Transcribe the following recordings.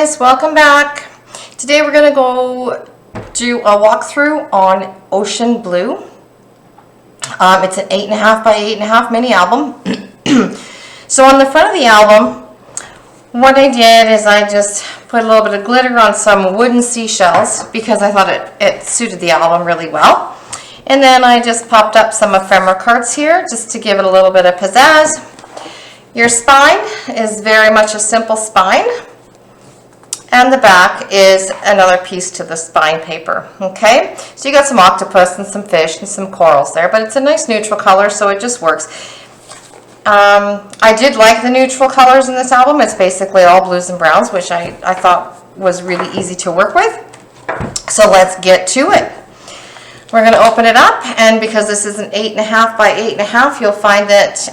guys, welcome back. Today we're going to go do a walkthrough on Ocean Blue. It's an 8.5 by 8.5 mini album. So on the front of the album, what I did is I just put a little bit of glitter on some wooden seashells because I thought it suited the album really well. And then I just popped up some ephemera cards here just to give it a little bit of pizzazz. Your spine is very much a simple spine, and the back is another piece to the spine paper. Okay, so you got some octopus and some fish and some corals there, but it's a nice neutral color, so it just works. I did like the neutral colors in this album. It's basically all blues and browns, which I thought was really easy to work with. So let's get to it. We're going to open it up, and because this is an 8.5 by 8.5, you'll find that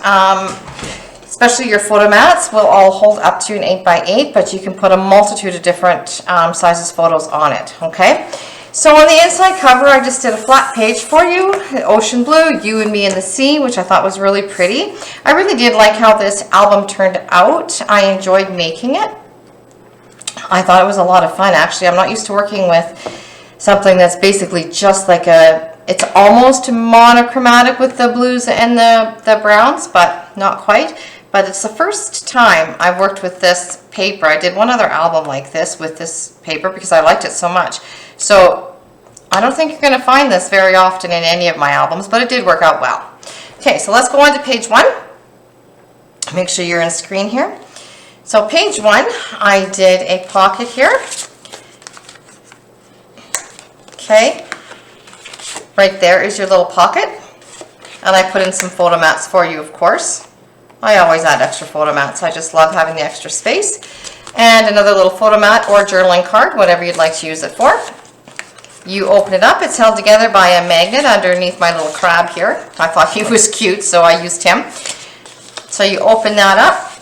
especially your photo mats will all hold up to an 8 by 8, but you can put a multitude of different sizes photos on it. Okay, so on the inside cover, I just did a flat page for you, Ocean Blue, You and Me in the Sea, which I thought was really pretty. I really did like how this album turned out. I enjoyed making it. I thought it was a lot of fun, actually. I'm not used to working with something that's basically just like it's almost monochromatic with the blues and the browns, but not quite. But it's the first time I've worked with this paper. I did one other album like this with this paper because I liked it so much. So I don't think you're going to find this very often in any of my albums, but it did work out well. Okay, so let's go on to page 1. Make sure you're in screen here. So page 1, I did a pocket here. Okay, right there is your little pocket. And I put in some photo mats for you, of course. I always add extra photo mats. I just love having the extra space. And another little photo mat or journaling card, whatever you'd like to use it for. You open it up. It's held together by a magnet underneath my little crab here. I thought he was cute, so I used him. So you open that up.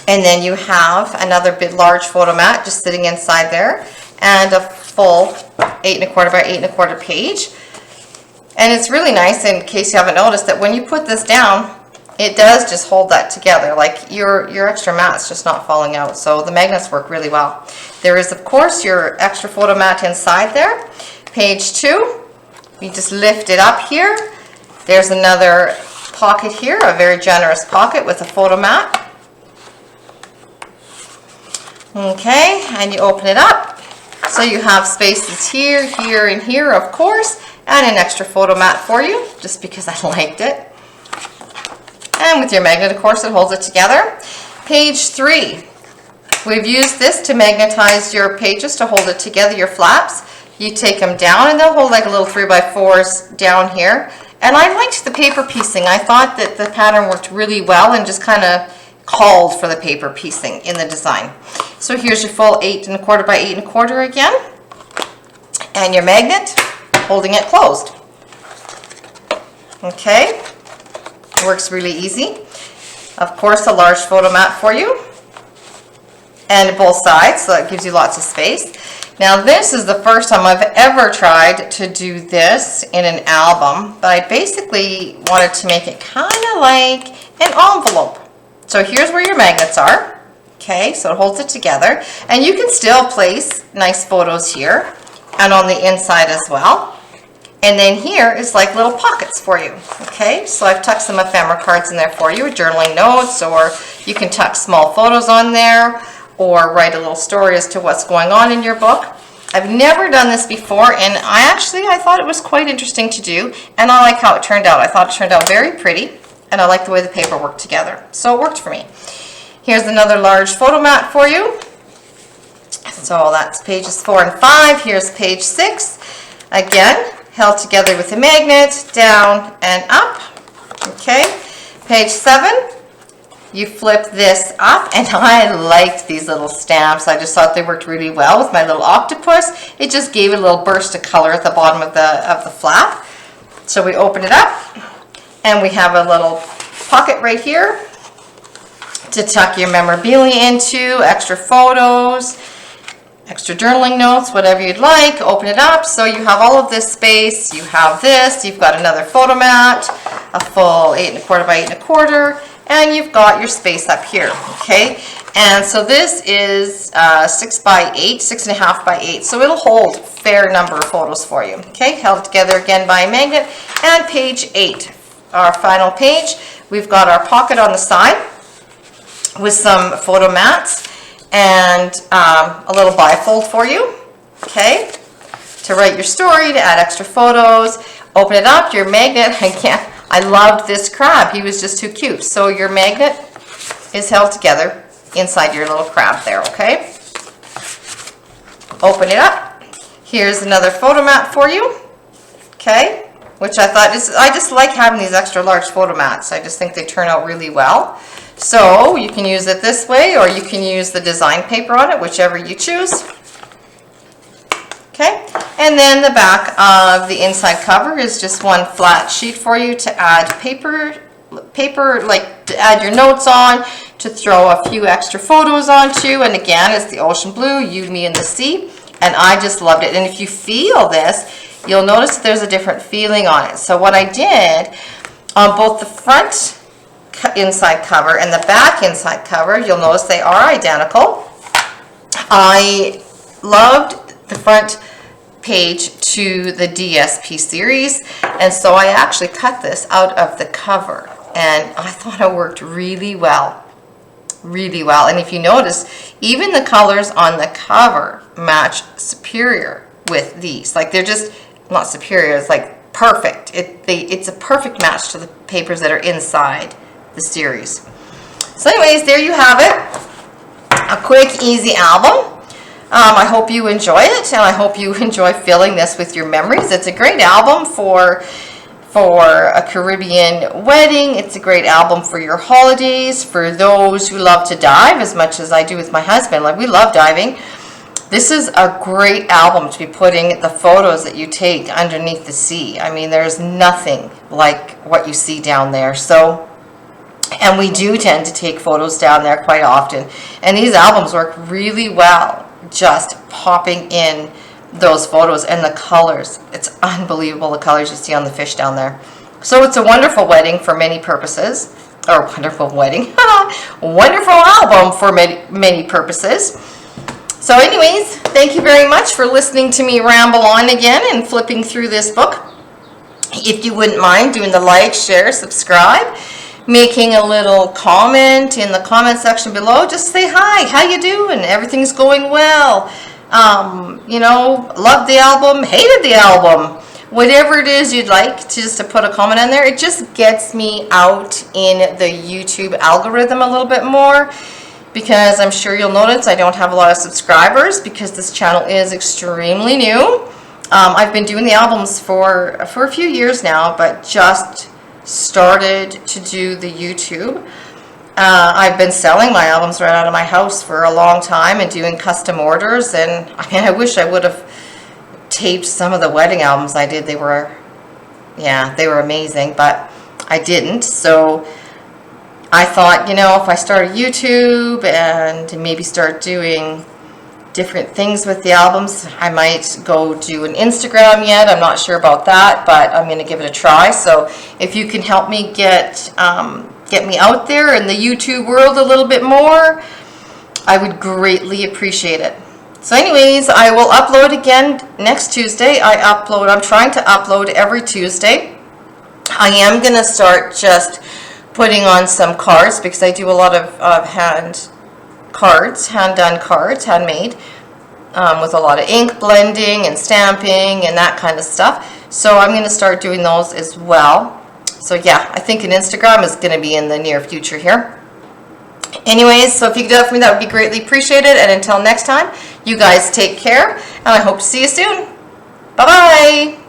And then you have another big large photo mat just sitting inside there. And a full 8.25 by 8.25 page. And it's really nice, in case you haven't noticed, that when you put this down, it does just hold that together, like your extra mat's just not falling out. So the magnets work really well. There is, of course, your extra photo mat inside there. Page 2, you just lift it up here. There's another pocket here, a very generous pocket with a photo mat. Okay, and you open it up. So you have spaces here, here, and here, of course, and an extra photo mat for you, just because I liked it. And with your magnet, of course, it holds it together. Page 3. We've used this to magnetize your pages to hold it together, your flaps. You take them down, and they'll hold like a little 3x4s down here. And I liked the paper piecing. I thought that the pattern worked really well and just kind of called for the paper piecing in the design. So here's your full 8.25 by 8.25 again. And your magnet holding it closed. Okay. Works really easy. Of course, a large photo mat for you, and both sides, so that gives you lots of space. Now, this is the first time I've ever tried to do this in an album, but I basically wanted to make it kind of like an envelope. So here's where your magnets are. Okay, so it holds it together, and you can still place nice photos here and on the inside as well. And then here is like little pockets for you. Okay, so I've tucked some ephemera cards in there for you, journaling notes, or you can tuck small photos on there, or write a little story as to what's going on in your book. I've never done this before, and I thought it was quite interesting to do, and I like how it turned out. I thought it turned out very pretty, and I like the way the paper worked together. So it worked for me. Here's another large photo mat for you. So that's pages 4 and 5. Here's page 6. Again, held together with a magnet, down and up. Okay, page 7, you flip this up, and I liked these little stamps. I just thought they worked really well with my little octopus. It just gave it a little burst of color at the bottom of the flap. So we open it up, and we have a little pocket right here to tuck your memorabilia into, extra photos, extra journaling notes, whatever you'd like. Open it up, so you have all of this space. You have this, you've got another photo mat, a full 8.25 by 8.25, and you've got your space up here, okay? And so this is 6 by 8, 6.5 by 8, so it'll hold a fair number of photos for you, okay? Held together again by a magnet. And page 8, our final page, we've got our pocket on the side with some photo mats and a little bifold for you, okay? To write your story, to add extra photos. Open it up, your magnet, again, I loved this crab, he was just too cute. So your magnet is held together inside your little crab there, okay? Open it up. Here's another photo mat for you, okay? Which I thought, I just like having these extra large photo mats. I just think they turn out really well. So you can use it this way, or you can use the design paper on it, whichever you choose. Okay, and then the back of the inside cover is just one flat sheet for you to add paper like to add your notes on, to throw a few extra photos onto, and again, it's the ocean blue, you, me, and the sea, and I just loved it. And if you feel this, you'll notice that there's a different feeling on it. So what I did on both the front inside cover and the back inside cover, you'll notice they are identical. I loved the front page to the DSP series, and so I actually cut this out of the cover, and I thought it worked really well. And if you notice, even the colors on the cover match superior with these. Like, they're just not superior, it's like perfect. It's a perfect match to the papers that are inside the series. So anyways, there you have it, a quick, easy album. I hope you enjoy it, and I hope you enjoy filling this with your memories. It's a great album for a Caribbean wedding. It's a great album for your holidays, for those who love to dive as much as I do with my husband. Like, we love diving. This is a great album to be putting the photos that you take underneath the sea. I mean, there's nothing like what you see down there. So, and we do tend to take photos down there quite often. And these albums work really well, just popping in those photos and the colors. It's unbelievable, the colors you see on the fish down there. So it's a wonderful wedding for many purposes, or wonderful wedding, wonderful album for many purposes. So anyways, thank you very much for listening to me ramble on again and flipping through this book. If you wouldn't mind doing the like, share, subscribe, making a little comment in the comment section below. Just say hi, how you doing? Everything's going well. You know, loved the album, hated the album. Whatever it is you'd like to put a comment in there, it just gets me out in the YouTube algorithm a little bit more, because I'm sure you'll notice I don't have a lot of subscribers because this channel is extremely new. I've been doing the albums for a few years now, but just started to do the YouTube. I've been selling my albums right out of my house for a long time and doing custom orders, and I mean, I wish I would have taped some of the wedding albums I did. They were amazing, but I didn't. So I thought, you know, if I start a YouTube and maybe start doing different things with the albums, I might go do an Instagram yet. I'm not sure about that, but I'm going to give it a try. So if you can help me get me out there in the YouTube world a little bit more, I would greatly appreciate it. So anyways, I will upload again next Tuesday. I'm trying to upload every Tuesday. I am going to start just putting on some cards, because I do a lot of hand done cards, handmade, with a lot of ink blending and stamping and that kind of stuff. So I'm going to start doing those as well. So yeah, I think an Instagram is going to be in the near future here. Anyways, so if you could do that for me, that would be greatly appreciated. And until next time, you guys take care, and I hope to see you soon. Bye-bye.